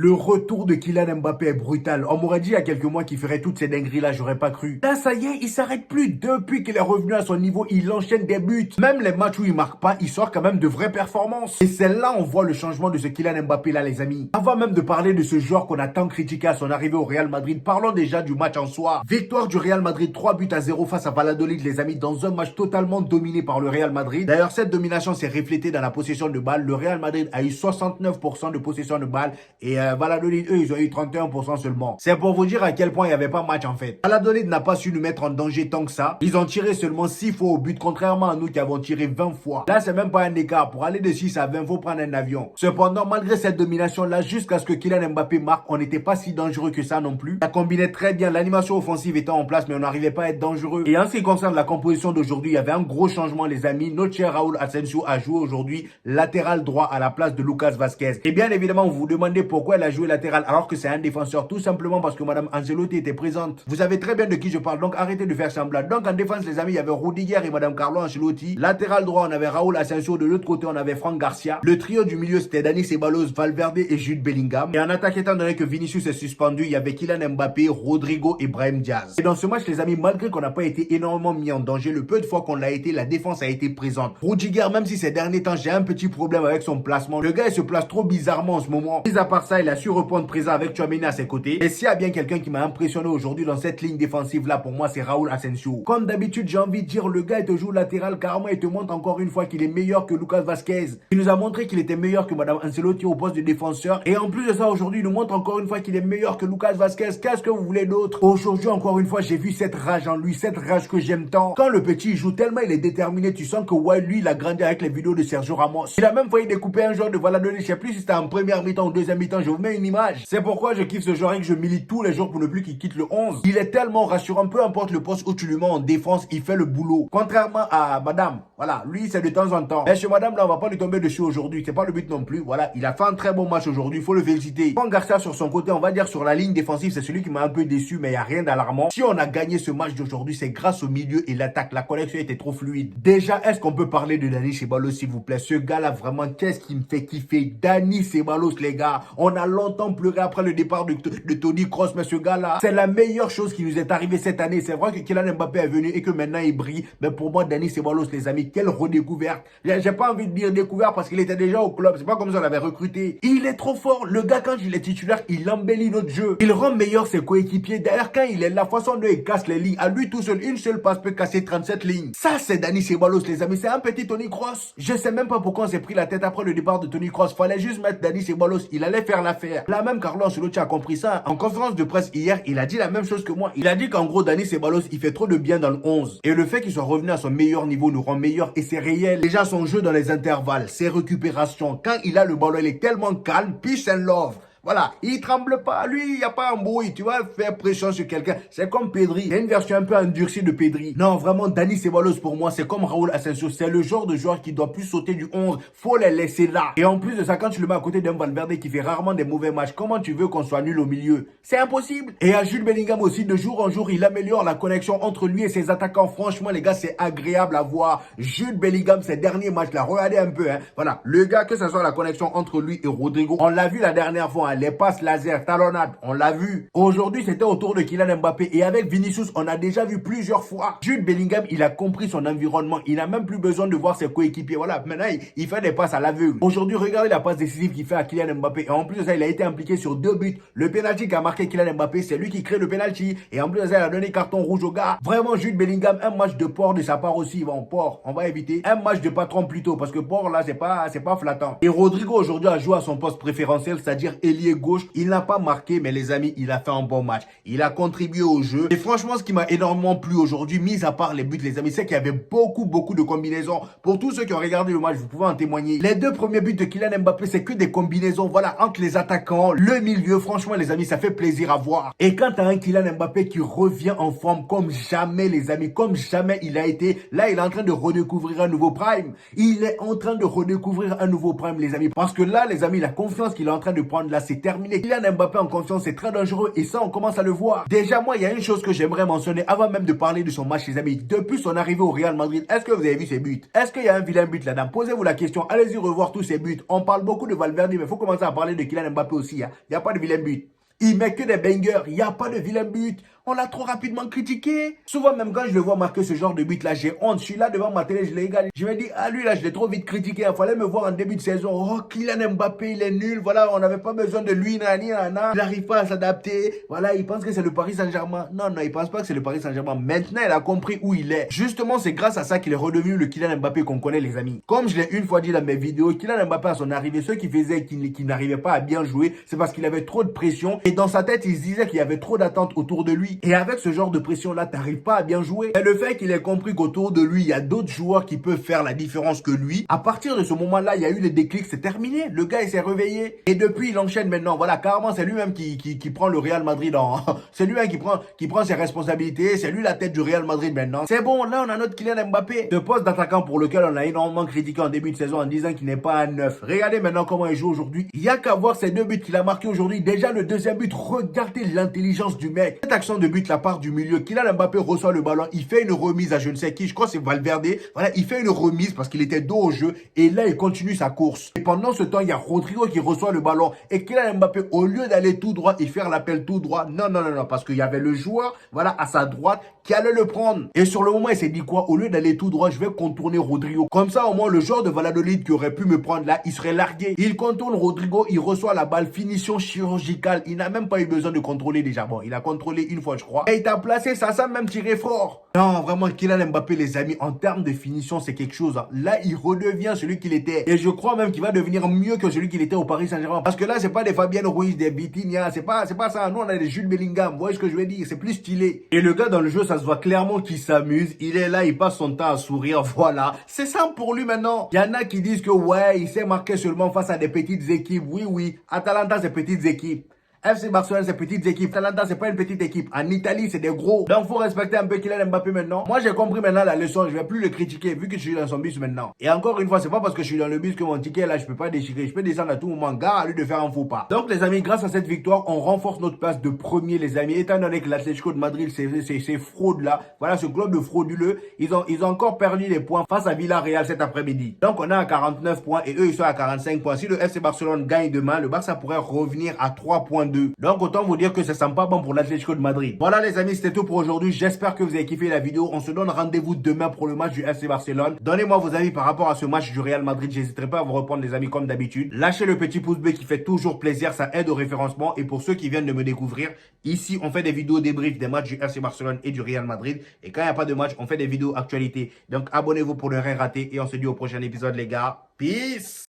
Le retour de Kylian Mbappé est brutal. On m'aurait dit il y a quelques mois qu'il ferait toutes ces dingueries-là, j'aurais pas cru. Là, ça y est, il s'arrête plus. Depuis qu'il est revenu à son niveau, il enchaîne des buts. Même les matchs où il marque pas, il sort quand même de vraies performances. Et c'est là on voit le changement de ce Kylian Mbappé là, les amis. Avant même de parler de ce joueur qu'on a tant critiqué à son arrivée au Real Madrid, parlons déjà du match en soi. Victoire du Real Madrid, 3-0 face à Valladolid, les amis, dans un match totalement dominé par le Real Madrid. D'ailleurs, cette domination s'est reflétée dans la possession de balles. Le Real Madrid a eu 69% de possession de balles et Valladolid, eux, ils ont eu 31% seulement. C'est pour vous dire à quel point il n'y avait pas match en fait. Valladolid n'a pas su nous mettre en danger tant que ça. Ils ont tiré seulement 6 fois au but, contrairement à nous qui avons tiré 20 fois. Là, c'est même pas un écart. Pour aller de 6 à 20, faut prendre un avion. Cependant, malgré cette domination-là, jusqu'à ce que Kylian Mbappé marque, on n'était pas si dangereux que ça non plus. Ça combinait très bien, l'animation offensive étant en place, mais on n'arrivait pas à être dangereux. Et en ce qui concerne la composition d'aujourd'hui, il y avait un gros changement, les amis. Notre cher Raúl Asensio a joué aujourd'hui latéral droit à la place de Lucas Vazquez. Et bien évidemment, vous vous demandez pourquoi elle a joué latéral alors que c'est un défenseur, tout simplement parce que Madame Ancelotti était présente. Vous savez très bien de qui je parle, donc arrêtez de faire semblant. Donc en défense, les amis, il y avait Rudiger et Madame Carlo Ancelotti. Latéral droit, on avait Raúl Asensio. De l'autre côté, on avait Franck Garcia. Le trio du milieu, c'était Dani Ceballos, Valverde et Jude Bellingham. Et en attaque, étant donné que Vinicius est suspendu, il y avait Kylian Mbappé, Rodrigo et Brahim Diaz. Et dans ce match, les amis, malgré qu'on n'a pas été énormément mis en danger, le peu de fois qu'on l'a été, la défense a été présente. Rudiger, même si ces derniers temps, j'ai un petit problème avec son placement. Le gars, il se place trop bizarrement en ce moment. Mis à part ça, il a su répondre présent avec Tchouaméni à ses côtés. Et s'il y a bien quelqu'un qui m'a impressionné aujourd'hui dans cette ligne défensive là, pour moi, c'est Raúl Asensio. Comme d'habitude, j'ai envie de dire, le gars, il te joue latéral, carrément, il te montre encore une fois qu'il est meilleur que Lucas Vazquez. Il nous a montré qu'il était meilleur que Madame Ancelotti au poste de défenseur. Et en plus de ça, aujourd'hui, il nous montre encore une fois qu'il est meilleur que Lucas Vazquez. Qu'est-ce que vous voulez d'autre? Aujourd'hui, encore une fois, j'ai vu cette rage en lui, cette rage que j'aime tant. Quand le petit joue tellement, il est déterminé, tu sens que ouais, lui, il a grandi avec les vidéos de Sergio Ramos. Il a même failli découper un joueur de Valladolid. Je sais plus si c'était en première mi-temps ou deuxième mi-temps. Je vous mets une image. C'est pourquoi je kiffe ce joueur et que je milite tous les jours pour ne plus qu'il quitte le 11. Il est tellement rassurant, peu importe le poste où tu lui mets en défense, il fait le boulot. Contrairement à Madame, voilà, lui, c'est de temps en temps. Mais chez Madame, là, on va pas lui tomber dessus aujourd'hui. C'est pas le but non plus. Voilà, il a fait un très bon match aujourd'hui. Il faut le féliciter. Franck Garcia sur son côté, on va dire sur la ligne défensive, c'est celui qui m'a un peu déçu, mais il n'y a rien d'alarmant. Si on a gagné ce match d'aujourd'hui, c'est grâce au milieu et l'attaque. La connexion était trop fluide. Déjà, est-ce qu'on peut parler de Dani Ceballos, s'il vous plaît? Ce gars-là, vraiment, qu'est-ce qui me fait kiffer? Dani Ceballos, les gars. On a longtemps pleuré après le départ de Toni Kroos, mais ce gars-là, c'est la meilleure chose qui nous est arrivée cette année. C'est vrai que Kylian Mbappé est venu et que maintenant il brille, mais pour moi, Dani Ceballos, les amis, quelle redécouverte. J'ai pas envie de dire découverte parce qu'il était déjà au club. C'est pas comme ça on l'avait recruté. Il est trop fort. Le gars, quand il est titulaire, il embellit notre jeu. Il rend meilleur ses coéquipiers. D'ailleurs, quand il est la façon dont il casse les lignes, à lui tout seul, une seule passe peut casser 37 lignes. Ça, c'est Dani Ceballos, les amis. C'est un petit Toni Kroos. Je sais même pas pourquoi on s'est pris la tête après le départ de Toni Kroos. Fallait juste mettre Dani Ceballos. Il allait faire l'affaire. Là même, Carlo Ancelotti a compris ça. En conférence de presse hier, il a dit la même chose que moi. Il a dit qu'en gros, Dani Ceballos, il fait trop de bien dans le 11. Et le fait qu'il soit revenu à son meilleur niveau nous rend meilleur. Et c'est réel. Déjà, son jeu dans les intervalles, ses récupérations. Quand il a le ballon, il est tellement calme. Peace and love. Voilà, il tremble pas, lui, il n'y a pas un bruit, tu vas faire pression sur quelqu'un. C'est comme Pedri, il y a une version un peu endurcie de Pedri. Non, vraiment, Dani Ceballos pour moi, c'est comme Raúl Asensio, c'est le genre de joueur qui doit plus sauter du 11, faut les laisser là. Et en plus de ça, quand tu le mets à côté d'un Valverde qui fait rarement des mauvais matchs, comment tu veux qu'on soit nul au milieu? C'est impossible. Et à Jude Bellingham aussi, de jour en jour, il améliore la connexion entre lui et ses attaquants. Franchement, les gars, c'est agréable à voir. Jude Bellingham, ces derniers matchs là, regardez un peu, hein. Voilà, le gars, que ce soit la connexion entre lui et Rodrigo, on l'a vu la dernière fois, hein, les passes laser, talonnade, on l'a vu. Aujourd'hui, c'était au tour de Kylian Mbappé et avec Vinicius, on a déjà vu plusieurs fois. Jude Bellingham, il a compris son environnement. Il n'a même plus besoin de voir ses coéquipiers. Voilà, maintenant, il fait des passes à l'aveugle. Aujourd'hui, regardez la passe décisive qu'il fait à Kylian Mbappé. Et en plus de ça, il a été impliqué sur 2 buts. Le penalty qu'a marqué Kylian Mbappé, c'est lui qui crée le penalty. Et en plus de ça, il a donné carton rouge au gars. Vraiment, Jude Bellingham, un match de port de sa part aussi. Bon, port, on va éviter. Un match de patron plutôt, parce que port, là, c'est pas flattant. Et Rodrigo, aujourd'hui, a joué à son poste préférentiel, c'est-à-dire ailier gauche. Il n'a pas marqué, mais les amis, il a fait un bon match. Il a contribué au jeu. Et franchement, ce qui m'a énormément plu aujourd'hui, mis à part les buts, les amis, c'est qu'il y avait beaucoup de combinaisons. Pour tous ceux qui ont regardé le match, vous pouvez en témoigner. Les 2 premiers buts de Kylian Mbappé, c'est que des combinaisons. Voilà, entre les attaquants, le milieu. Franchement, les amis, ça fait plaisir à voir. Et quand t'as un Kylian Mbappé qui revient en forme comme jamais, les amis, comme jamais il a été, là, il est en train de redécouvrir un nouveau prime. Il est en train de redécouvrir un nouveau prime, les amis. Parce que là, les amis, la confiance qu'il est en train de prendre là, c'est terminé. Kylian Mbappé en confiance, c'est très dangereux et ça, on commence à le voir. Déjà, moi, il y a une chose que j'aimerais mentionner avant même de parler de son match, les amis. Depuis son arrivée au Real Madrid, est-ce que vous avez vu ses buts? Est-ce qu'il y a un vilain but là-dedans? Posez-vous la question. Allez-y revoir tous ses buts. On parle beaucoup de Valverde, mais il faut commencer à parler de Kylian Mbappé aussi. Hein. Il n'y a pas de vilain but. Il met que des bangers, il n'y a pas de vilain but. On l'a trop rapidement critiqué. Souvent, même quand je le vois marquer ce genre de but là, j'ai honte. Je suis là devant ma télé, je l'ai égalé. Je me dis, ah lui là, je l'ai trop vite critiqué. Il fallait me voir en début de saison. Oh, Kylian Mbappé, il est nul. Voilà, on n'avait pas besoin de lui, nani, nana. Il n'arrive pas à s'adapter. Voilà, il pense que c'est le Paris Saint-Germain. Non, non, il pense pas que c'est le Paris Saint-Germain. Maintenant, il a compris où il est. Justement, c'est grâce à ça qu'il est redevenu le Kylian Mbappé qu'on connaît, les amis. Comme je l'ai une fois dit dans mes vidéos, Kylian Mbappé à son arrivée, ceux qui faisaient qu'il n'arrivait pas à bien jouer, c'est parce qu'il avait trop de pression. Et dans sa tête, il se disait qu'il y avait trop d'attentes autour de lui. Et avec ce genre de pression là, t'arrives pas à bien jouer. Et le fait qu'il ait compris qu'autour de lui, il y a d'autres joueurs qui peuvent faire la différence que lui, à partir de ce moment-là, il y a eu le déclic, c'est terminé. Le gars, il s'est réveillé. Et depuis, il enchaîne maintenant. Voilà, carrément, c'est lui-même qui prend le Real Madrid en... C'est lui-même qui prend ses responsabilités. C'est lui la tête du Real Madrid maintenant. C'est bon, là, on a notre Kylian Mbappé. Ce poste d'attaquant pour lequel on a énormément critiqué en début de saison en disant qu'il n'est pas un neuf. Regardez maintenant comment il joue aujourd'hui. Il y a qu'à voir ces deux buts qu'il a marqués aujourd'hui. Déjà, le deuxième but, regardez l'intelligence du mec. Cette action de but, la part du milieu, Kylian Mbappé reçoit le ballon, il fait une remise à je ne sais qui, je crois que c'est Valverde. Voilà, il fait une remise parce qu'il était dos au jeu et là, il continue sa course. Et pendant ce temps, il y a Rodrigo qui reçoit le ballon et Kylian Mbappé, au lieu d'aller tout droit et faire l'appel tout droit, non, non, non, non, parce qu'il y avait le joueur, voilà, à sa droite qui allait le prendre. Et sur le moment, il s'est dit quoi? Au lieu d'aller tout droit, je vais contourner Rodrigo. Comme ça, au moins, le joueur de Valladolid qui aurait pu me prendre là, il serait largué. Il contourne Rodrigo, il reçoit la balle, finition chirurgicale. Il n'a même pas eu besoin de contrôler déjà. Bon, il a contrôlé une fois, je crois. Et il t'a placé, ça même tiré fort. Non, vraiment, Kylian Mbappé, les amis, en termes de finition, c'est quelque chose. Hein. Là, il redevient celui qu'il était. Et je crois même qu'il va devenir mieux que celui qu'il était au Paris Saint-Germain. Parce que là, c'est pas des Fabien Ruiz, des Vitinha, c'est pas ça. Nous, on a des Jude Bellingham. Vous voyez ce que je veux dire? C'est plus stylé. Et le gars, dans le jeu, ça se voit clairement qu'il s'amuse. Il est là, il passe son temps à sourire. Voilà. C'est simple pour lui maintenant. Il y en a qui disent que, ouais, il s'est marqué seulement face à des petites équipes. Oui, oui. Atalanta, c'est petites équipes. FC Barcelone, c'est petites équipes. Atalanta, c'est pas une petite équipe. En Italie, c'est des gros. Donc, faut respecter un peu Kylian Mbappé maintenant. Moi, j'ai compris maintenant la leçon. Je vais plus le critiquer vu que je suis dans son bus maintenant. Et encore une fois, c'est pas parce que je suis dans le bus que mon ticket là, je peux pas déchirer. Je peux descendre à tout moment. Gare à lui de faire un faux pas. Donc, les amis, grâce à cette victoire, on renforce notre place de premier, les amis. Étant donné que l'Atlético de Madrid, ces fraudes là, voilà, ce club de frauduleux, ils ont encore perdu des points face à Villarreal cet après-midi. Donc, on est à 49 points et eux, ils sont à 45 points. Si le FC Barcelone gagne demain, le Barça pourrait revenir à 3,2. Donc, autant vous dire que ça sent pas bon pour l'Atlético de Madrid. Voilà les amis, c'était tout pour aujourd'hui. J'espère que vous avez kiffé la vidéo. On se donne rendez-vous demain pour le match du FC Barcelone. Donnez-moi vos avis par rapport à ce match du Real Madrid. J'hésiterai pas à vous répondre les amis comme d'habitude. Lâchez le petit pouce bleu qui fait toujours plaisir. Ça aide au référencement. Et pour ceux qui viennent de me découvrir, ici on fait des vidéos débriefs des matchs du FC Barcelone et du Real Madrid. Et quand il n'y a pas de match, on fait des vidéos actualités. Donc abonnez-vous pour ne rien rater. Et on se dit au prochain épisode les gars. Peace!